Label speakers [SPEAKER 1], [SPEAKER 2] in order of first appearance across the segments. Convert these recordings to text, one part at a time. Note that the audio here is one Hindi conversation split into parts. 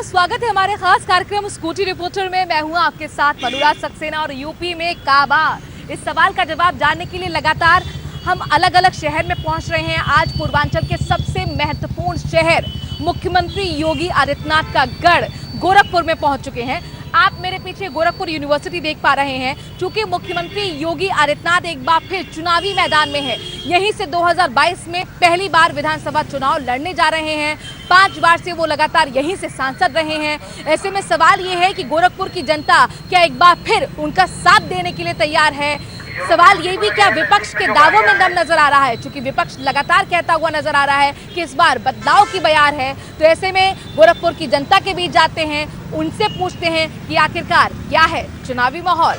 [SPEAKER 1] स्वागत है हमारे खास कार्यक्रम स्कूटी रिपोर्टर में। मैं हूं आपके साथ मनुराज सक्सेना और यूपी में काबा। इस सवाल का जवाब जानने के लिए लगातार हम अलग अलग शहर में पहुंच रहे हैं। आज पूर्वांचल के सबसे महत्वपूर्ण शहर मुख्यमंत्री योगी आदित्यनाथ का गढ़ गोरखपुर में पहुंच चुके हैं। आप मेरे पीछे गोरखपुर यूनिवर्सिटी देख पा रहे हैं। चूंकि मुख्यमंत्री योगी आदित्यनाथ एक बार फिर चुनावी मैदान में है, यहीं से 2022 में पहली बार विधानसभा चुनाव लड़ने जा रहे हैं। 5 बार से वो लगातार यहीं से सांसद रहे हैं। ऐसे में सवाल ये है कि गोरखपुर की जनता क्या एक बार फिर उनका साथ देने के लिए तैयार है। सवाल ये भी क्या विपक्ष के दावों में दम नजर आ रहा है, क्योंकि विपक्ष लगातार कहता हुआ नजर आ रहा है कि इस बार बदलाव की बयार है। तो ऐसे में गोरखपुर की जनता के बीच जाते हैं, उनसे पूछते हैं कि आखिरकार क्या है चुनावी माहौल।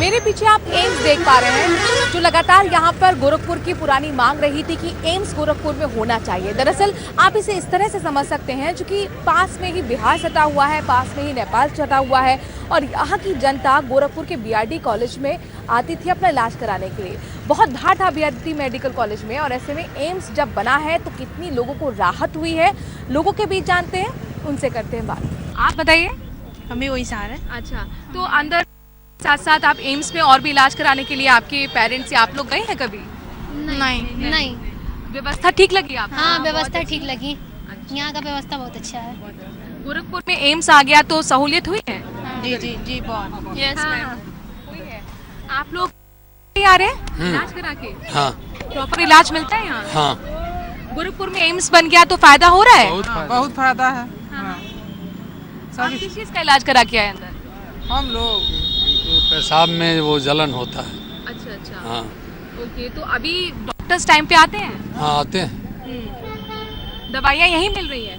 [SPEAKER 1] मेरे पीछे आप एम्स देख पा रहे हैं, जो लगातार यहाँ पर गोरखपुर की पुरानी मांग रही थी कि एम्स गोरखपुर में होना चाहिए। दरअसल आप इसे इस तरह से समझ सकते हैं, क्योंकि पास में ही बिहार सटा हुआ है, पास में ही नेपाल सटा हुआ है और यहाँ की जनता गोरखपुर के बीआरडी कॉलेज में आती थी अपना इलाज कराने के लिए। बहुत भार था बीआरडी मेडिकल कॉलेज में, और ऐसे में एम्स जब बना है तो कितनी लोगों को राहत हुई है, लोगों के बीच जानते हैं, उनसे करते हैं बात। आप बताइए।
[SPEAKER 2] हमें वही सहारा है।
[SPEAKER 1] अच्छा, तो अंदर साथ साथ आप एम्स में और भी इलाज कराने के लिए आपके पेरेंट्स या आप लोग गए हैं कभी?
[SPEAKER 2] नहीं।
[SPEAKER 1] व्यवस्था ठीक लगी आपको?
[SPEAKER 2] हाँ, व्यवस्था ठीक लगी। यहाँ का व्यवस्था बहुत अच्छा है।
[SPEAKER 1] गोरखपुर में एम्स आ गया तो सहूलियत हुई है?
[SPEAKER 2] जी बहुत।
[SPEAKER 1] यस मैम, हुई है। आप लोग आ रहे हैं इलाज करा के?
[SPEAKER 3] हाँ।
[SPEAKER 1] प्रॉपर इलाज मिलता है यहाँ?
[SPEAKER 3] हाँ।
[SPEAKER 1] गोरखपुर में एम्स बन गया तो फायदा हो रहा है?
[SPEAKER 4] बहुत फायदा है।
[SPEAKER 1] आप किस चीज का इलाज करा के आए अंदर?
[SPEAKER 4] हम लोग
[SPEAKER 3] तो पेशाब में वो जलन होता है।
[SPEAKER 1] अच्छा।
[SPEAKER 3] हाँ।
[SPEAKER 1] ओके, तो अभी डॉक्टर्स टाइम पे आते हैं?
[SPEAKER 3] हाँ आते हैं।
[SPEAKER 1] दवाइयाँ यहीं मिल रही हैं?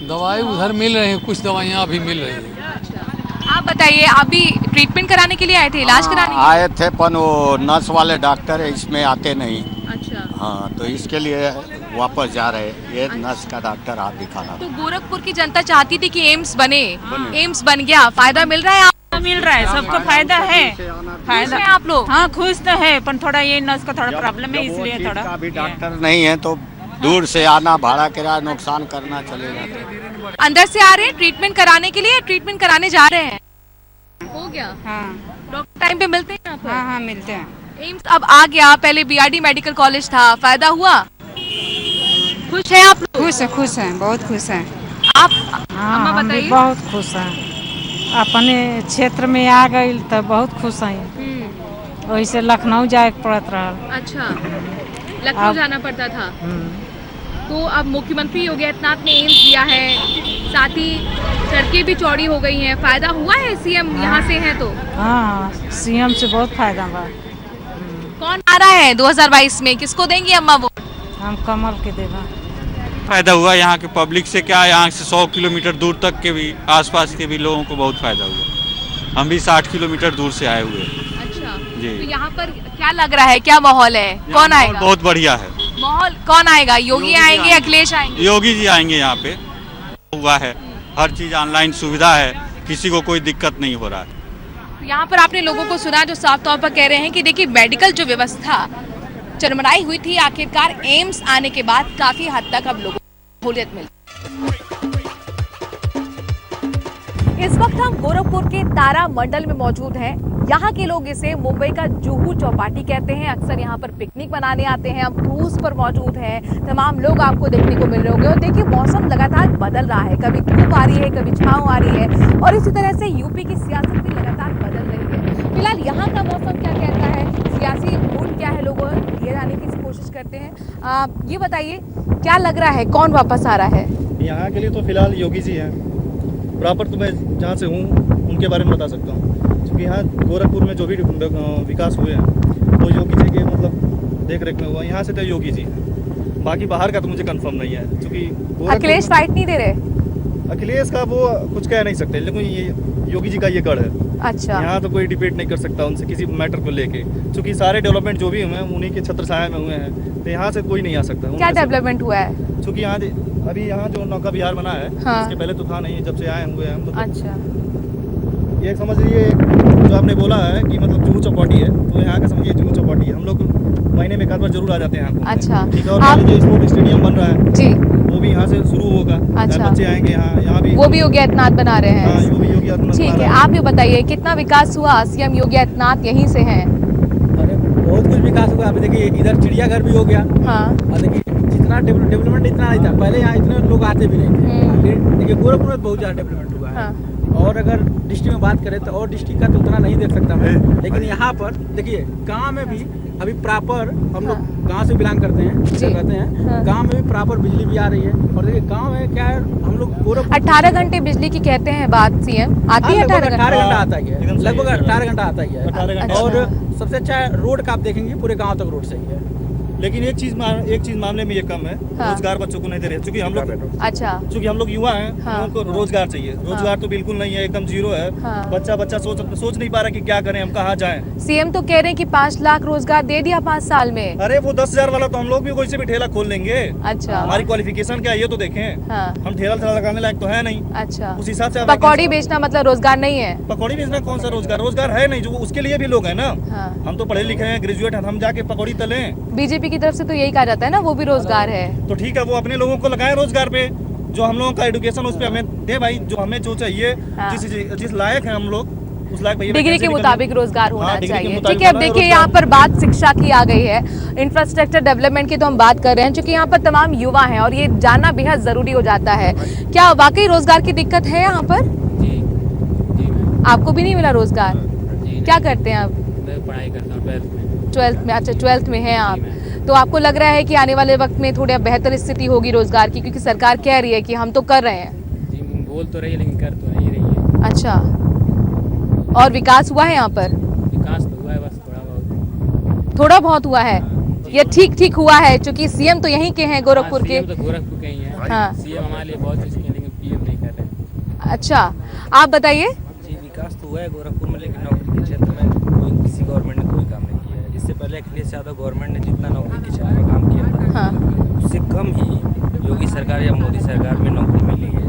[SPEAKER 3] दवाई उधर मिल रही है, कुछ दवाइयाँ अभी मिल रही हैं।
[SPEAKER 1] अच्छा, आप बताइए, अभी ट्रीटमेंट कराने के लिए आए थे, इलाज कराने?
[SPEAKER 5] आए थे, पर वो नर्स वाले डॉक्टर इसमें आते नहीं।
[SPEAKER 1] अच्छा।
[SPEAKER 5] हाँ, तो इसके लिए वापस जा रहे। ये नर्स का डॉक्टर आप दिखाना।
[SPEAKER 1] तो गोरखपुर की जनता चाहती थी कि एम्स बने, एम्स बन गया, फायदा मिल रहा है?
[SPEAKER 6] मिल रहा है, सबको फायदा है।
[SPEAKER 1] फायदा है आप लोग?
[SPEAKER 6] हाँ, खुश तो है, पर थोड़ा ये नर्स का थोड़ा प्रॉब्लम है, इसलिए थोड़ा
[SPEAKER 5] अभी डॉक्टर नहीं है तो दूर से आना, भाड़ा किराया नुकसान करना चले जाते।
[SPEAKER 1] अंदर से आ रहे हैं ट्रीटमेंट कराने के लिए, ट्रीटमेंट कराने जा रहे हैं? हो गया?
[SPEAKER 6] हाँ।
[SPEAKER 1] डॉक्टर टाइम पे मिलते हैं यहाँ पर?
[SPEAKER 6] हाँ मिलते हैं।
[SPEAKER 1] एम्स अब आ गया, पहले बीआरडी मेडिकल कॉलेज था, फायदा हुआ? खुश है आप लोग?
[SPEAKER 6] खुश है, बहुत खुश है।
[SPEAKER 1] आप
[SPEAKER 6] हाँ,
[SPEAKER 1] अम्मा
[SPEAKER 6] हम भी
[SPEAKER 1] बताइए।
[SPEAKER 6] बहुत खुश हैं। अपने क्षेत्र में आ गई तो बहुत खुश हैं। वैसे लखनऊ जाए पड़त रहा।
[SPEAKER 1] अच्छा, लखनऊ जाना पड़ता था। तो अब मुख्यमंत्री योगी आदित्यनाथ ने एम्स दिया है, साथ ही सड़कें भी चौड़ी हो गई हैं, फायदा हुआ है? सीएम यहाँ से हैं तो?
[SPEAKER 6] हाँ, सीएम से बहुत फायदा हुआ।
[SPEAKER 1] कौन आ रहा है 2022 में, किसको देंगी अम्मा वोट?
[SPEAKER 6] हम कमल के देवा।
[SPEAKER 7] फायदा हुआ यहाँ के पब्लिक से, क्या यहाँ से 100 किलोमीटर दूर तक के भी आसपास के भी लोगों को बहुत फायदा हुआ। हम भी 60 किलोमीटर दूर से आए हुए हैं।
[SPEAKER 1] अच्छा
[SPEAKER 7] जी।
[SPEAKER 1] तो यहाँ पर क्या लग रहा है, क्या माहौल है, कौन आएगा?
[SPEAKER 7] बहुत बढ़िया है
[SPEAKER 1] माहौल। कौन आएगा? योगी आएंगे, अखिलेश आएंगे?
[SPEAKER 7] योगी जी आएंगे। यहाँ पे हुआ है, हर चीज ऑनलाइन सुविधा है, किसी को कोई दिक्कत नहीं हो रहा है।
[SPEAKER 1] यहाँ पर आपने लोगों को सुना जो साफ तौर पर कह रहे हैं कि देखिए, मेडिकल जो व्यवस्था चरमराई हुई थी, आखिरकार एम्स आने के बाद काफी हद तक अब लोगों को सहूलियत मिली। इस वक्त हम गोरखपुर के तारा मंडल में मौजूद हैं। यहाँ के लोग इसे मुंबई का जुहू चौपाटी कहते हैं। अक्सर यहाँ पर पिकनिक मनाने आते हैं। हम क्रूज पर मौजूद हैं, तमाम लोग आपको देखने को मिल रहे होंगे। और देखिए, मौसम लगातार बदल रहा है, कभी धूप आ रही है, कभी छांव आ रही है, और इसी तरह से यूपी की सियासत भी लगातार बदल रही है। फिलहाल यहाँ का मौसम क्या कहता है, सियासी मूड क्या है, लोगों ये जानने की कोशिश करते हैं। ये बताइए, क्या लग रहा है, कौन वापस आ रहा है?
[SPEAKER 8] यहाँ के लिए तो फिलहाल योगी जी हैं। प्रॉपर तो मैं जहाँ से हूँ उनके बारे में बता सकता हूँ, क्योंकि यहाँ गोरखपुर में जो भी विकास हुए हैं वो योगी जी के मतलब देख रेख में हुआ। यहाँ से तो योगी जी हैं, बाकी बाहर का तो मुझे कंफर्म नहीं है, क्योंकि
[SPEAKER 1] अखिलेश फाइट नहीं दे रहे?
[SPEAKER 8] अखिलेश का वो कुछ कह नहीं सकते, लेकिन ये योगी जी का ये गढ़ है।
[SPEAKER 1] अच्छा।
[SPEAKER 8] यहाँ तो कोई डिबेट नहीं कर सकता उनसे किसी मैटर को लेके, क्योंकि सारे डेवलपमेंट जो भी हुए हैं उन्हीं के छत्र छाया में हुए हैं, तो यहाँ से कोई नहीं आ सकता।
[SPEAKER 1] क्या डेवलपमेंट हुआ है?
[SPEAKER 8] क्योंकि यहाँ अभी यहाँ जो नौका विहार बना है,
[SPEAKER 1] हाँ।
[SPEAKER 8] इसके पहले तो था नहीं, जब से आए हुए हैं हम।
[SPEAKER 1] अच्छा।
[SPEAKER 8] ये समझ लीजिए जो आपने बोला है कि मतलब जुहू चौपाटी है, तो यहाँ का समझिए जुहू चौपाटी है। हम लोग महीने में एक आध बार जरूर आ जाते हैं यहाँ घूमने।
[SPEAKER 1] अच्छा।
[SPEAKER 8] ठीक है, और मान लीजिए स्पोर्ट स्टेडियम बन रहा है
[SPEAKER 1] जी,
[SPEAKER 8] वो भी यहाँ से शुरू होगा।
[SPEAKER 1] अच्छा।
[SPEAKER 8] बच्चे आएंगे यहाँ भी,
[SPEAKER 1] वो भी योगी आदित्यनाथ बना रहे
[SPEAKER 8] हाँ,
[SPEAKER 1] हैं।
[SPEAKER 8] वो भी योगी आदित्यनाथ
[SPEAKER 1] ठीक
[SPEAKER 8] बना
[SPEAKER 1] है,
[SPEAKER 8] रहा
[SPEAKER 1] आप ये बताइए कितना विकास हुआ? सीएम योगी आदित्यनाथ यहीं से हैं।
[SPEAKER 9] अरे बहुत कुछ विकास हुआ। अभी देखिए इधर चिड़ियाघर भी हो गया।
[SPEAKER 1] हाँ,
[SPEAKER 9] और देखिए जितना डेवलपमेंट इतना नहीं था पहले, यहाँ इतने लोग आते भी नहीं थे। फिर देखिए गोरखपुर में बहुत ज़्यादा डेवलपमेंट हुआ है।
[SPEAKER 1] हाँ।
[SPEAKER 9] और अगर डिस्ट्रिक्ट में बात करें तो और डिस्ट्रिक्ट का तो उतना नहीं देख सकता मैं, लेकिन यहाँ पर देखिए गांव में भी अभी प्रॉपर हम लोग गांव से बिलोंग करते हैं, रहते हैं।
[SPEAKER 1] हाँ।
[SPEAKER 9] गांव में भी प्रॉपर बिजली भी आ रही है। और देखिए गांव में क्या है, हम लोग गोरखपुर
[SPEAKER 1] 18 घंटे बिजली की कहते हैं बात, सीएम आती है 18 घंटे?
[SPEAKER 9] 18 घंटा आता ही है,
[SPEAKER 8] एकदम सही
[SPEAKER 9] लगभग
[SPEAKER 8] है।
[SPEAKER 9] 18 घंटा आता ही है।
[SPEAKER 8] 18 घंटा।
[SPEAKER 9] और सबसे अच्छा रोड का आप देखेंगे पूरे गांव तक रोड सही है।
[SPEAKER 8] लेकिन एक चीज मामले में ये कम है,
[SPEAKER 1] हाँ।
[SPEAKER 8] रोजगार बच्चों को नहीं दे रहे, क्योंकि हम लोग
[SPEAKER 1] अच्छा,
[SPEAKER 8] हम लोग युवा हैं,
[SPEAKER 1] हाँ।
[SPEAKER 8] हम लोगों को रोजगार चाहिए। रोजगार तो बिल्कुल नहीं है, एकदम जीरो है।
[SPEAKER 1] हाँ।
[SPEAKER 8] बच्चा सोच नहीं पा रहा कि क्या करें, हम कहाँ जाएं।
[SPEAKER 1] सीएम तो कह रहे हैं कि 5 लाख रोजगार दे दिया 5 साल में।
[SPEAKER 8] अरे वो 10,000 वाला तो हम लोग भी कोई से भी ठेला खोल लेंगे।
[SPEAKER 1] अच्छा।
[SPEAKER 8] हमारी क्वालिफिकेशन क्या है ये तो देखें।
[SPEAKER 1] हाँ।
[SPEAKER 8] हम ठेला लगाने लायक तो है नहीं।
[SPEAKER 1] अच्छा,
[SPEAKER 8] उस हिसाब से
[SPEAKER 1] पकौड़ी बेचना मतलब रोजगार नहीं है?
[SPEAKER 8] पकौड़ी बेचना कौन सा रोजगार है नहीं, जो उसके लिए भी लोग हैं ना।
[SPEAKER 1] हाँ।
[SPEAKER 8] हम तो पढ़े लिखे हैं, ग्रेजुएट हैं, हम जाके पकौड़ी तलें।
[SPEAKER 1] बीजेपी की तरफ से तो यही कहा जाता है ना, वो भी रोजगार है।
[SPEAKER 8] तो ठीक है, वो अपने लोगों को लगाए रोजगार पे, जो हम लोगों का एडुकेशन उस पे हमें दे भाई, जो हमें जो चाहिए।
[SPEAKER 1] हाँ।
[SPEAKER 8] जिस लायक है हम लोग उस लायक भैया
[SPEAKER 1] डिग्री के मुताबिक रोजगार होना
[SPEAKER 8] हाँ, डिग्री के
[SPEAKER 1] चाहिए।
[SPEAKER 8] मुताबिक
[SPEAKER 1] ठीक है, अब
[SPEAKER 8] होना है
[SPEAKER 1] देखिए
[SPEAKER 8] रोजगार।
[SPEAKER 1] यहाँ पर बात शिक्षा की आ गई है, इंफ्रास्ट्रक्चर डेवलपमेंट की तो हम बात कर रहे हैं, क्योंकि यहाँ पर तमाम युवा हैं और ये जानना बेहद जरूरी हो जाता है। क्या वाकई रोजगार की दिक्कत है यहाँ पर? आपको भी नहीं मिला रोजगार? क्या करते हैं आप?
[SPEAKER 10] मैं पढ़ाई करता हूँ 12th में।
[SPEAKER 1] 12th में? अच्छा, 12th में हैं आप। तो आपको लग रहा है कि आने वाले वक्त में थोड़ी बेहतर स्थिति होगी रोजगार की, क्योंकि सरकार कह रही है कि हम तो कर रहे हैं।
[SPEAKER 10] जी, बोल तो रही है लेकिन कर तो नहीं रही है।
[SPEAKER 1] अच्छा, और विकास हुआ है यहाँ पर?
[SPEAKER 10] विकास तो हुआ है, बस
[SPEAKER 1] थोड़ा बहुत हुआ है। ये ठीक हुआ है, क्योंकि सीएम तो यहीं के हैं, गोरखपुर के।
[SPEAKER 10] तो गोरखपुर के ही है।
[SPEAKER 1] हाँ।
[SPEAKER 10] सीएम हमारे लिए बहुत चीज किए लेकिन पीएम नहीं कर रहे।
[SPEAKER 1] अच्छा, आप बताइए।
[SPEAKER 11] जी, विकास तो हुआ है गोरखपुर में, लेकिन नौकरी के क्षेत्र में किसी गवर्नमेंट ने कोई काम नहीं किया है। इससे पहले अखिलेश यादव गवर्नमेंट ने जितना नौकरी के क्षेत्र में काम किया था,
[SPEAKER 1] हाँ।
[SPEAKER 11] उससे कम ही योगी सरकार या मोदी सरकार में नौकरी मिली है।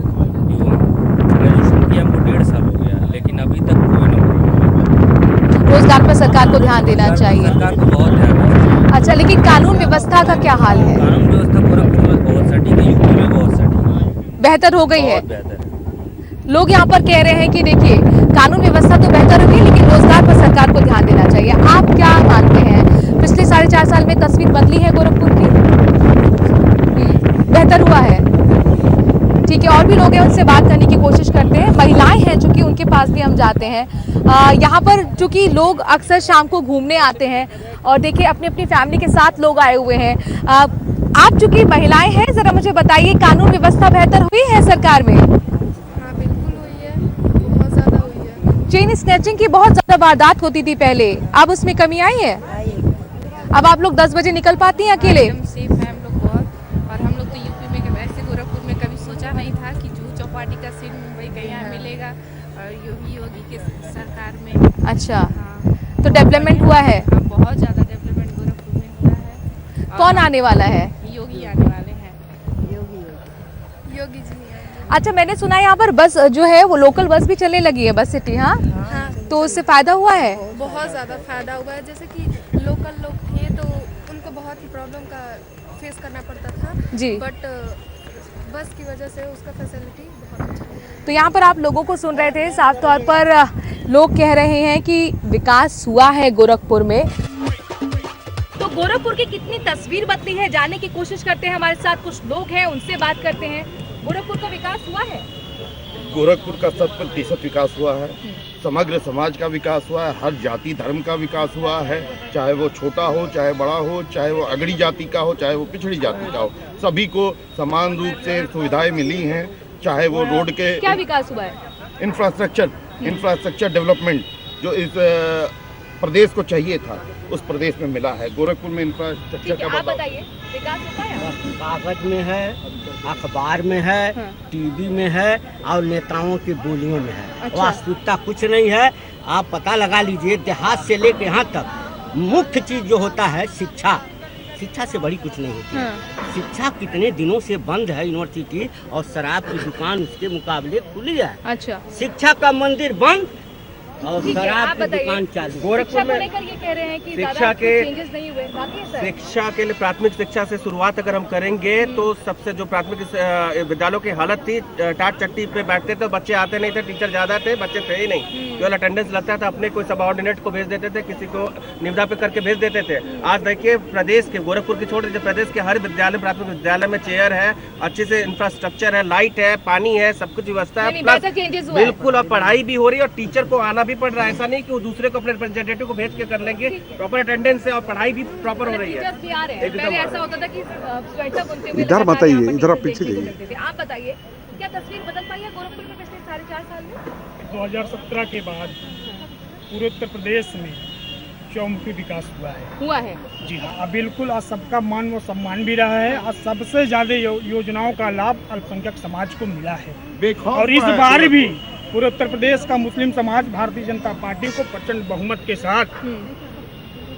[SPEAKER 11] ग्रेजुएशन किया हमको 1.5 साल हो गया, लेकिन अभी तक कोई नौकरी नहीं मिली।
[SPEAKER 1] रोजगार पर सरकार को ध्यान देना चाहिए।
[SPEAKER 11] सरकार को बहुत ध्यान देना चाहिए।
[SPEAKER 1] अच्छा, लेकिन कानून व्यवस्था का क्या हाल है?
[SPEAKER 11] कानून व्यवस्था गोरखपुर में बहुत सटीक है, यूपी में बहुत सटीक है,
[SPEAKER 1] बेहतर हो गई है?
[SPEAKER 11] बहुत बेहतर है।
[SPEAKER 1] लोग यहाँ पर कह रहे हैं कि देखिए कानून व्यवस्था तो बेहतर होगी, लेकिन रोजगार पर सरकार को ध्यान देना चाहिए। आप क्या मानते हैं, पिछले 4.5 साल में तस्वीर बदली है गोरखपुर की? बेहतर हुआ है? ठीक है, और भी लोग हैं, उनसे बात करने की कोशिश करते हैं। महिलाएं हैं चूंकि, उनके पास भी हम जाते हैं। यहाँ पर चूंकि लोग अक्सर शाम को घूमने आते हैं और देखिए अपनी अपनी फैमिली के साथ लोग आए हुए हैं। आप चूंकि महिलाएं हैं, जरा मुझे बताइए, कानून व्यवस्था बेहतर हुई है सरकार में?
[SPEAKER 12] हाँ, बिल्कुल हुई है, बहुत ज़्यादा हुई है।
[SPEAKER 1] चेन स्नैचिंग की बहुत ज्यादा वारदात होती थी पहले, अब उसमें कमी आई है? अब आप लोग 10 बजे निकल पाती हैं अकेले?
[SPEAKER 12] एकदम सेफ है हम लोग बहुत। और हम लोग तो यूपी में, वैसे गोरखपुर में कभी सोचा नहीं था कि जुहू चौपाटी का सीन मुंबई का यहाँ मिलेगा, और योगी के सरकार में।
[SPEAKER 1] अच्छा,
[SPEAKER 12] हाँ,
[SPEAKER 1] तो डेवलपमेंट हुआ है?
[SPEAKER 12] हाँ, बहुत ज़्यादा डेवलपमेंट गोरखपुर में हुआ है। और
[SPEAKER 1] कौन आने वाला है?
[SPEAKER 12] योगी आने वाले हैं। योगी जी आएंगे।
[SPEAKER 1] अच्छा, मैंने सुना है यहाँ पर बस जो है वो लोकल बस भी चलने लगी है, बस सिटी। हाँ,
[SPEAKER 12] हाँ,
[SPEAKER 1] तो उससे फायदा हुआ है?
[SPEAKER 12] बहुत ज़्यादा फायदा हुआ है। जैसे कि लोकल लोग थे तो उनको बहुत ही प्रॉब्लम का फेस करना पड़ता था
[SPEAKER 1] जी,
[SPEAKER 12] बट बस की वजह से उसका फैसिलिटी बहुत अच्छा है।
[SPEAKER 1] तो यहाँ पर आप लोगों को सुन रहे थे, साफ तौर पर लोग कह रहे हैं कि विकास हुआ है गोरखपुर में। तो गोरखपुर की कितनी तस्वीर बदली है, जानने की कोशिश करते हैं। हमारे साथ कुछ लोग हैं, उनसे बात करते हैं। गोरखपुर का विकास हुआ है?
[SPEAKER 13] गोरखपुर का 100% विकास हुआ है। समग्र समाज का विकास हुआ है, हर जाति धर्म का विकास हुआ है, चाहे वो छोटा हो, चाहे बड़ा हो, चाहे वो अगड़ी जाति का हो, चाहे वो पिछड़ी जाति का हो, सभी को समान रूप से सुविधाएं मिली हैं। चाहे वो रोड के
[SPEAKER 1] क्या विकास हुआ है?
[SPEAKER 13] इंफ्रास्ट्रक्चर डेवलपमेंट जो इस प्रदेश को चाहिए था, उस प्रदेश में मिला है। गोरखपुर में इंफ्रास्ट्रक्चर का
[SPEAKER 1] आप बताइए, विकास हुआ है?
[SPEAKER 11] कागज में है, अखबार में है, टीवी में है और नेताओं की बोलियों में है।
[SPEAKER 1] अच्छा।
[SPEAKER 11] वास्तविकता कुछ नहीं है। आप पता लगा लीजिए, देहात से लेकर यहाँ तक मुख्य चीज जो होता है शिक्षा। शिक्षा से बड़ी कुछ नहीं होती है। शिक्षा कितने दिनों से बंद है यूनिवर्सिटी, और शराब की दुकान उसके मुकाबले खुली है।
[SPEAKER 1] अच्छा,
[SPEAKER 11] शिक्षा का मंदिर बंद और
[SPEAKER 1] ठीक है,
[SPEAKER 11] शराब
[SPEAKER 1] आप
[SPEAKER 11] की
[SPEAKER 1] बताइए।
[SPEAKER 11] दुकान चालू।
[SPEAKER 1] शिक्षा
[SPEAKER 9] गोरखपुर
[SPEAKER 1] को
[SPEAKER 9] में
[SPEAKER 1] लेकर ये कह रहे हैं कि
[SPEAKER 9] शिक्षा
[SPEAKER 1] ज़्यादा
[SPEAKER 9] के-
[SPEAKER 1] चेंजेस नहीं हुए, बाकी है सर?
[SPEAKER 9] शिक्षा के लिए प्राथमिक शिक्षा से शुरुआत अगर हम करेंगे तो सबसे जो प्राथमिक विद्यालयों की हालत थी, टाट चट्टी पे बैठते थे, बच्चे आते नहीं थे, टीचर ज्यादा थे, बच्चे थे ही नहीं, केवल अटेंडेंस लगता था, अपने कोई सबऑर्डिनेट को भेज देते थे, किसी को निविदा पे करके भेज देते थे। आज देखिए प्रदेश के, गोरखपुर की छोड़ दीजिए, प्रदेश के हर विद्यालय, प्राथमिक विद्यालय में चेयर है, अच्छे से इंफ्रास्ट्रक्चर है, लाइट है, पानी है, सब कुछ व्यवस्था है,
[SPEAKER 1] बेहतर चेंजेस हुआ है।
[SPEAKER 9] बिल्कुल। और पढ़ाई भी हो रही है और टीचर को आना भी पड़ रहा है, ऐसा नहीं कि वो दूसरे को अपने रिप्रेजेंटेटिव को भेज के कर लेंगे, प्रॉपर अटेंडेंस है और पढ़ाई भी प्रॉपर हो रही है।
[SPEAKER 1] टीचर्स भी आ रहे हैं।
[SPEAKER 9] एकदम
[SPEAKER 1] पहले
[SPEAKER 9] आ
[SPEAKER 1] ऐसा
[SPEAKER 9] रहे हैं।
[SPEAKER 1] होता था कि स्वेटर बुनते हुए
[SPEAKER 13] इधर
[SPEAKER 1] लगातार
[SPEAKER 13] बताइए,
[SPEAKER 1] यहाँ पर
[SPEAKER 13] इधर आप
[SPEAKER 1] टीचर
[SPEAKER 13] पीछे
[SPEAKER 1] देखने को
[SPEAKER 13] जाइए।
[SPEAKER 1] मिलते थे। आप बताइए क्या तस्वीर बदल पाई है गोरखपुर में पिछले 4.5 साल में?
[SPEAKER 14] 2017 के बाद पूरे उत्तर प्रदेश में चौमुखी विकास हुआ है। जी हाँ, अब बिल्कुल आज सबका मान व सम्मान भी रहा है। आज सबसे ज्यादा योजनाओं का लाभ अल्पसंख्यक समाज को मिला है और इस बार भी पूरे उत्तर प्रदेश का मुस्लिम समाज भारतीय जनता पार्टी को प्रचंड बहुमत के साथ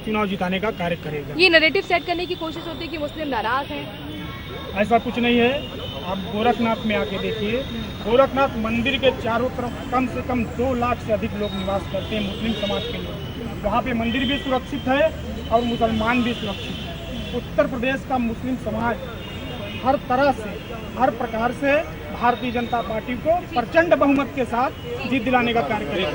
[SPEAKER 14] चुनाव जिताने का कार्य करेगा।
[SPEAKER 1] ये नैरेटिव सेट करने की कोशिश होती है कि मुस्लिम नाराज हैं।
[SPEAKER 14] ऐसा कुछ नहीं है। आप गोरखनाथ में आके देखिए, गोरखनाथ मंदिर के चारों तरफ कम से कम 2 लाख से अधिक लोग निवास करते हैं, मुस्लिम समाज के लोग। वहाँ पे मंदिर भी सुरक्षित है और मुसलमान भी सुरक्षित है। उत्तर प्रदेश का मुस्लिम समाज हर तरह से, हर प्रकार से भारतीय जनता पार्टी को प्रचंड बहुमत के साथ जीत दिलाने का कार्य करेगा।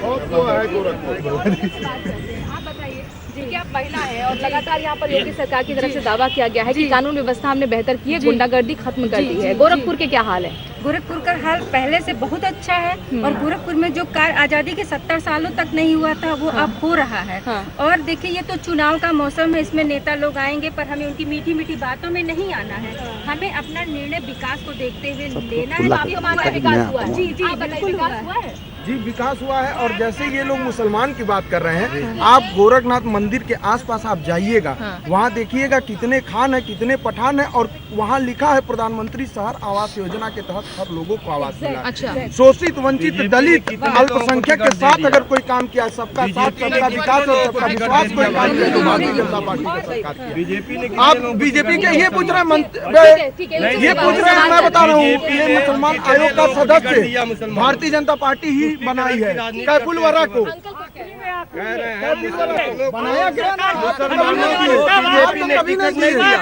[SPEAKER 1] आप बताइए, देखिए आप महिला है और लगातार यहाँ पर योगी सरकार की तरफ से दावा किया गया है कि कानून व्यवस्था हमने बेहतर की है, गुंडागर्दी खत्म कर दी है। गोरखपुर के क्या हाल है?
[SPEAKER 15] गोरखपुर का हाल पहले से बहुत अच्छा है और गोरखपुर में जो कार्य आज़ादी के 70 सालों तक नहीं हुआ था वो अब हो रहा है। और देखिए ये तो चुनाव का मौसम है, इसमें नेता लोग आएंगे पर हमें उनकी मीठी मीठी बातों में नहीं आना है। हमें अपना निर्णय विकास को देखते हुए लेना है।
[SPEAKER 1] आपको माना है विकास हुआ है?
[SPEAKER 15] जी जी बिल्कुल
[SPEAKER 1] विकास हुआ है।
[SPEAKER 16] जी विकास हुआ है। और जैसे ये लोग मुसलमान की बात कर रहे हैं, आप गोरखनाथ मंदिर के आसपास आप जाइएगा, वहाँ देखिएगा कितने खान है, कितने पठान है और वहाँ लिखा है प्रधानमंत्री शहर आवास योजना के तहत हर लोगों को आवास मिला।
[SPEAKER 1] अच्छा।
[SPEAKER 16] शोषित, वंचित, दलित, अल्पसंख्यक के साथ अगर कोई काम किया, सबका साथ, सबका विकास और सबका विश्वास कोई काम किया तो भारतीय जनता पार्टी की सरकार की। आप बीजेपी के ये पूछ रहे हैं, ये पूछ रहे हैं, मैं बता रहा हूँ, ये मुसलमान आयोग का सदस्य भारतीय जनता पार्टी ही बनाई है। कैफुल वरा को बनाया गया ना, बीजेपी ने टिकट नहीं दिया,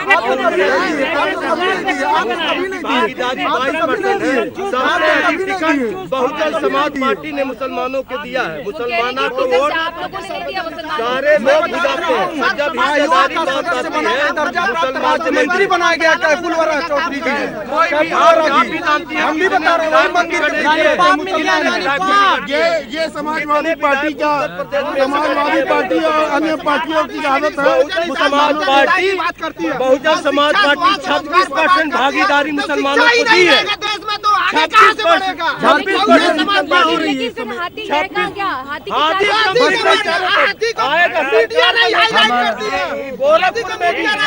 [SPEAKER 9] बहुजन समाज पार्टी ने मुसलमानों को दिया है। मुसलमानों को वोट सारे लोग बुझाते हैं। जब
[SPEAKER 16] मंत्री बनाया गया कैफुल वरा चौधरी जी, हम भी बता रहे हैं मंदिर
[SPEAKER 13] ये समाजवादी पार्टी का, समाजवादी पार्टी और अन्य पार्टियों की आदत है।
[SPEAKER 9] समाज पार्टी बात करती है। बहुजन समाज पार्टी 26% भागीदारी मुसलमानों को दी है। 26% गोरखपुर में भी हम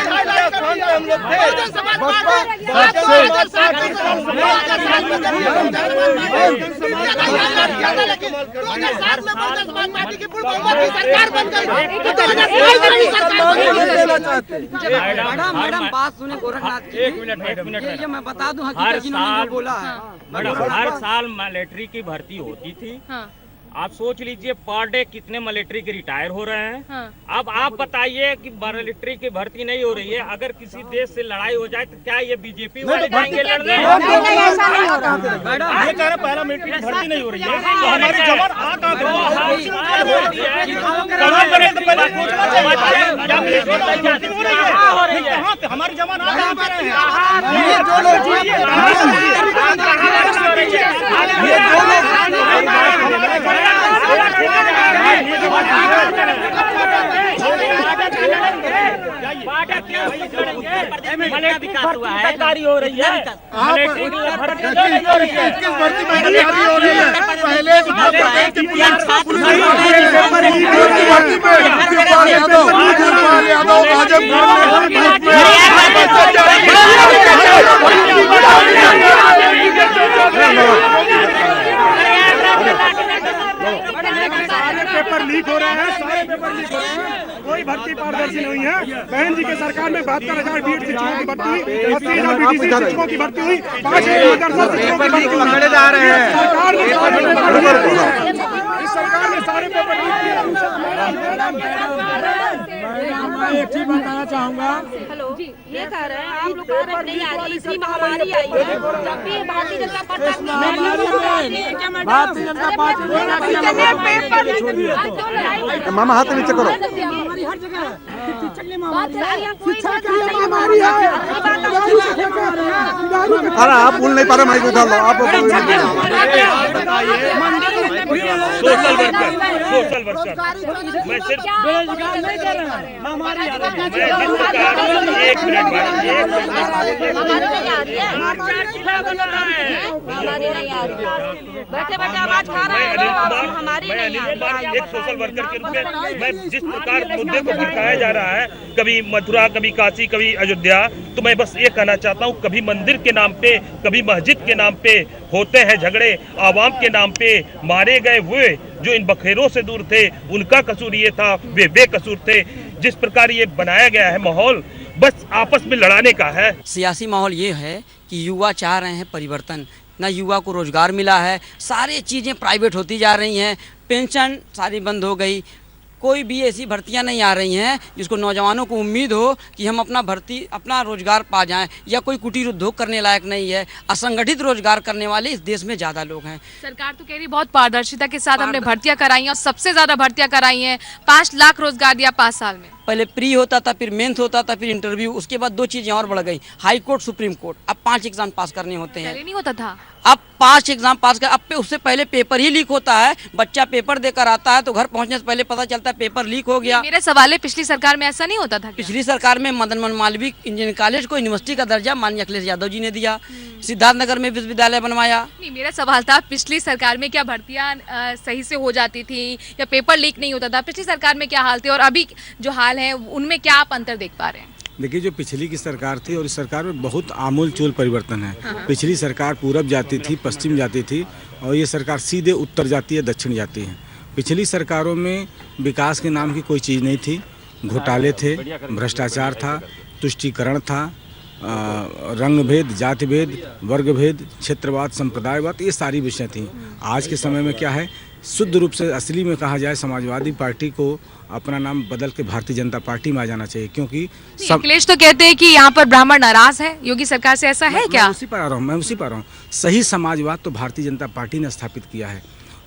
[SPEAKER 9] लोग
[SPEAKER 4] मैडम बात सुने गोरखनाथ की। एक मिनट ये मैं बता दूं, हकीकत जिन्होंने जो बोला है।
[SPEAKER 10] मैडम हर साल मिलिट्री की भर्ती होती थी। आप सोच लीजिए पर डे कितने मिलिट्री के रिटायर हो रहे हैं। अब आप बताइए कि मिलिट्री की भर्ती नहीं हो रही है, अगर किसी देश से लड़ाई हो जाए तो क्या ये बीजेपी वाले जाएंगे लड़ने?
[SPEAKER 14] मैडम ये कह रहे पैरा मिलिट्री की भर्ती नहीं हो रही है, तो हमारे जवान हमारे जवान
[SPEAKER 10] विकास हुआ है, सरकारी हो रही है।
[SPEAKER 14] पेपर लीक हो रहे हैं, सारे पेपर लीक हो रहे हैं, कोई भर्ती पारदर्शी नहीं है। बहन जी के सरकार में 72,000 बीएड शिक्षकों की भर्ती हुई, 80,000 बीटीसी शिक्षकों की भर्ती हुई, 5,000 शिक्षकों की भर्ती हुई। सरकार ने सारे पेपर एक चीज बताना चाहूँगा।
[SPEAKER 15] हेलो जी, ये कह रहे हैं आप लोग कह रहे हैं नहीं आ रही, इतनी महामारी आई है, जब भी भारतीय जनता पार्टी
[SPEAKER 16] मामा हाथ नीचे करो। अरे आप बोल नहीं पा रहे, माइक उठा लो आप।
[SPEAKER 10] सोशल वर्कर मैं सिर्फ एक मिनट एक सोशल वर्कर के रूप में मैं जिस प्रकार मुद्दे को भड़काया जा रहा है, कभी मथुरा, कभी काशी, कभी अयोध्या, तो मैं बस ये कहना चाहता हूँ, कभी मंदिर के नाम पे, कभी मस्जिद के नाम पे होते हैं झगड़े, आवाम के नाम पे मारे गए हुए जो इन बखेरों से दूर थे, उनका कसूर ये था, वे बेकसूर थे। जिस प्रकार ये बनाया गया है माहौल, बस आपस में लड़ाने का है।
[SPEAKER 4] सियासी माहौल ये है कि युवा चाह रहे हैं परिवर्तन, ना युवा को रोजगार मिला है, सारी चीज़ें प्राइवेट होती जा रही हैं, पेंशन सारी बंद हो गई, कोई भी ऐसी भर्तियां नहीं आ रही हैं जिसको नौजवानों को उम्मीद हो कि हम अपना रोजगार पा जाएं, या कोई कुटीर उद्योग करने लायक नहीं है। असंगठित रोजगार करने वाले इस देश में ज़्यादा लोग हैं।
[SPEAKER 1] सरकार तो कह रही बहुत पारदर्शिता के साथ हमने भर्तियां कराई हैं और सबसे ज़्यादा भर्तियां कराई हैं, 5 लाख रोजगार दिया 5 साल में।
[SPEAKER 4] पहले प्री होता था, फिर मेंस होता था, फिर इंटरव्यू, उसके बाद 2 चीज़ें और बढ़ गई, हाई कोर्ट, सुप्रीम कोर्ट। अब 5 एग्जाम पास करने होते हैं,
[SPEAKER 1] पहले नहीं होता था।
[SPEAKER 4] अब 5 एग्जाम पास कर, अब उससे पहले पेपर ही लीक होता है। बच्चा पेपर देकर आता है तो घर पहुंचने से पहले पता चलता है पेपर लीक हो गया।
[SPEAKER 1] मेरा सवाल है, पिछली सरकार में ऐसा नहीं होता था?
[SPEAKER 4] पिछली सरकार में मदन मोहन मालवीय इंजीनियरिंग कॉलेज को यूनिवर्सिटी का दर्जा माननीय अखिलेश यादव जी ने दिया, सिद्धार्थनगर में विश्वविद्यालय बनवाया।
[SPEAKER 1] नहीं, मेरा सवाल था पिछली सरकार में क्या भर्तियां सही से हो जाती थी या पेपर लीक नहीं होता था? पिछली सरकार में क्या हाल थे और अभी जो हाल है उनमें क्या आप अंतर देख पा रहे हैं?
[SPEAKER 17] देखिए, जो पिछली की सरकार थी और इस सरकार में बहुत आमूल चूल परिवर्तन है। पिछली सरकार पूरब जाती थी, पश्चिम जाती थी, और ये सरकार सीधे उत्तर जाती है, दक्षिण जाती है। पिछली सरकारों में विकास के नाम की कोई चीज़ नहीं थी, घोटाले थे, भ्रष्टाचार था, तुष्टीकरण था, रंग भेद, जाति भेद, वर्ग भेद, क्षेत्रवाद, संप्रदायवाद, ये सारी विषय थी। आज के समय में क्या है, शुद्ध रूप से असली में कहा जाए, समाजवादी पार्टी को अपना नाम बदल के भारतीय जनता पार्टी में आ जाना चाहिए, क्योंकि
[SPEAKER 1] अखिलेश तो कहते हैं कि यहाँ पर ब्राह्मण नाराज है योगी सरकार से, ऐसा है क्या?
[SPEAKER 17] मैं उसी पर आ रहा हूँ। सही समाजवाद तो भारतीय जनता पार्टी ने स्थापित किया है।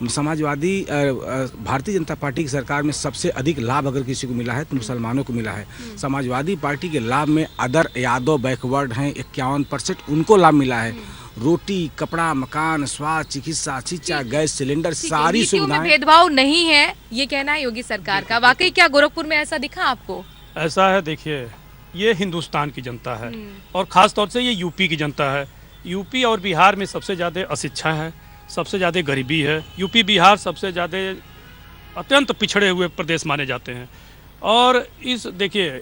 [SPEAKER 17] समाजवादी भारतीय जनता पार्टी की सरकार में सबसे अधिक लाभ अगर किसी को मिला है तो मुसलमानों को मिला है। समाजवादी पार्टी के लाभ में अदर यादव बैकवर्ड हैं 51%, उनको लाभ मिला है। रोटी, कपड़ा, मकान, स्वास्थ्य, चिकित्सा, शिक्षा, गैस सिलेंडर, सारी सुविधाएं।
[SPEAKER 1] भेदभाव नहीं है ये कहना है योगी सरकार का। वाकई क्या गोरखपुर में ऐसा दिखा आपको?
[SPEAKER 14] ऐसा है, देखिए, ये हिंदुस्तान की जनता है और ख़ास तौर से ये यूपी की जनता है। यूपी और बिहार में सबसे ज़्यादा अशिक्षा है, सबसे ज़्यादा गरीबी है। यूपी बिहार सबसे ज़्यादा अत्यंत पिछड़े हुए प्रदेश माने जाते हैं। और इस देखिए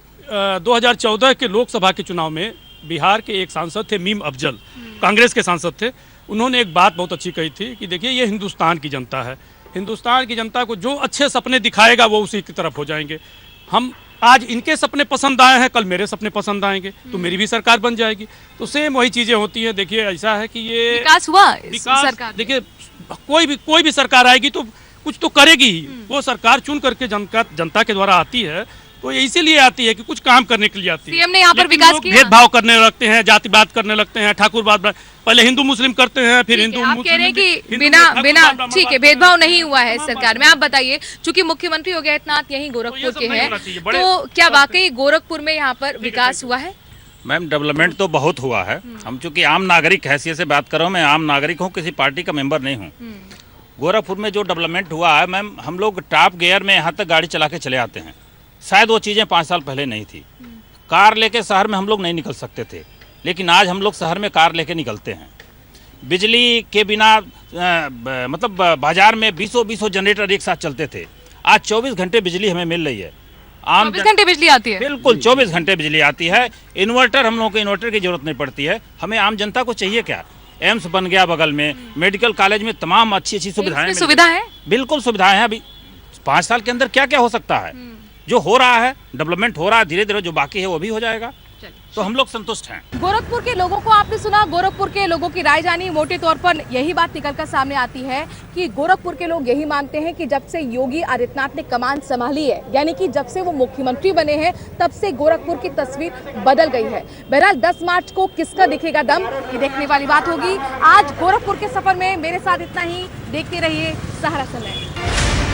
[SPEAKER 14] 2014 के लोकसभा के चुनाव में बिहार के एक सांसद थे मीम अफजल, कांग्रेस के सांसद थे। उन्होंने एक बात बहुत अच्छी कही थी कि देखिए, ये हिंदुस्तान की जनता है, हिंदुस्तान की जनता को जो अच्छे सपने दिखाएगा वो उसी की तरफ हो जाएंगे। हम आज इनके सपने पसंद आए हैं, कल मेरे सपने पसंद आएंगे तो मेरी भी सरकार बन जाएगी। तो सेम वही चीज़ें होती हैं। देखिए, ऐसा है कि ये
[SPEAKER 1] विकास हुआ, सरकार,
[SPEAKER 14] देखिए, कोई भी सरकार आएगी तो कुछ तो करेगी ही। वो सरकार चुन करके जनता के द्वारा आती है, तो ये इसीलिए आती है कि कुछ काम करने के लिए आती है।
[SPEAKER 1] सीएम ने यहाँ पर विकास किया।
[SPEAKER 14] भेदभाव करने लगते हैं, जातिवाद करने लगते हैं, ठाकुरवाद, पहले हिंदू मुस्लिम करते हैं, फिर हिंदू
[SPEAKER 1] आप कह रहे हैं कि बिना ठीक है, भेदभाव नहीं हुआ है सरकार में। आप बताइए, चूंकि मुख्यमंत्री योगी आदित्यनाथ यही गोरखपुर के हैं, तो क्या वाकई गोरखपुर में यहाँ पर विकास हुआ है?
[SPEAKER 10] मैम, डेवलपमेंट तो बहुत हुआ है। हम चूंकि आम नागरिक हैसियत से बात कर रहा हूँ, मैं आम नागरिक हूँ, किसी पार्टी का मेंबर नहीं हूँ। गोरखपुर में जो डेवलपमेंट हुआ है मैम, हम लोग टॉप गियर में यहाँ तक गाड़ी चला के चले आते हैं। शायद वो चीज़ें 5 साल पहले नहीं थी। कार लेके शहर में हम लोग नहीं निकल सकते थे, लेकिन आज हम लोग शहर में कार लेके निकलते हैं। बिजली के बिना मतलब बाजार में 20 जनरेटर एक साथ चलते थे, आज 24 घंटे बिजली हमें मिल रही है।
[SPEAKER 1] 24 घंटे बिजली आती है?
[SPEAKER 10] बिल्कुल 24 घंटे बिजली आती है। इन्वर्टर, हम लोगों को इन्वर्टर की जरूरत नहीं पड़ती है। हमें आम जनता को चाहिए क्या? एम्स बन गया बगल में, मेडिकल कॉलेज में तमाम अच्छी
[SPEAKER 1] सुविधा है।
[SPEAKER 10] बिल्कुल सुविधाएं हैं। अभी 5 साल के अंदर क्या क्या हो सकता है? जो हो रहा है, डेवलपमेंट हो रहा है, धीरे धीरे जो बाकी है वो भी हो जाएगा।
[SPEAKER 18] तो हम लोग संतुष्ट हैं।
[SPEAKER 1] गोरखपुर के लोगों को आपने सुना, गोरखपुर के लोगों की राय जानी। मोटे तौर पर यही बात निकलकर सामने आती है कि गोरखपुर के लोग यही मानते हैं कि जब से योगी आदित्यनाथ ने कमान संभाली है, यानी कि जब से वो मुख्यमंत्री बने हैं, तब से गोरखपुर की तस्वीर बदल गई है। बहरहाल 10 मार्च को किसका दिखेगा दम, ये देखने वाली बात होगी। आज गोरखपुर के सफर में मेरे साथ इतना ही। देखते रहिए सहारा समय।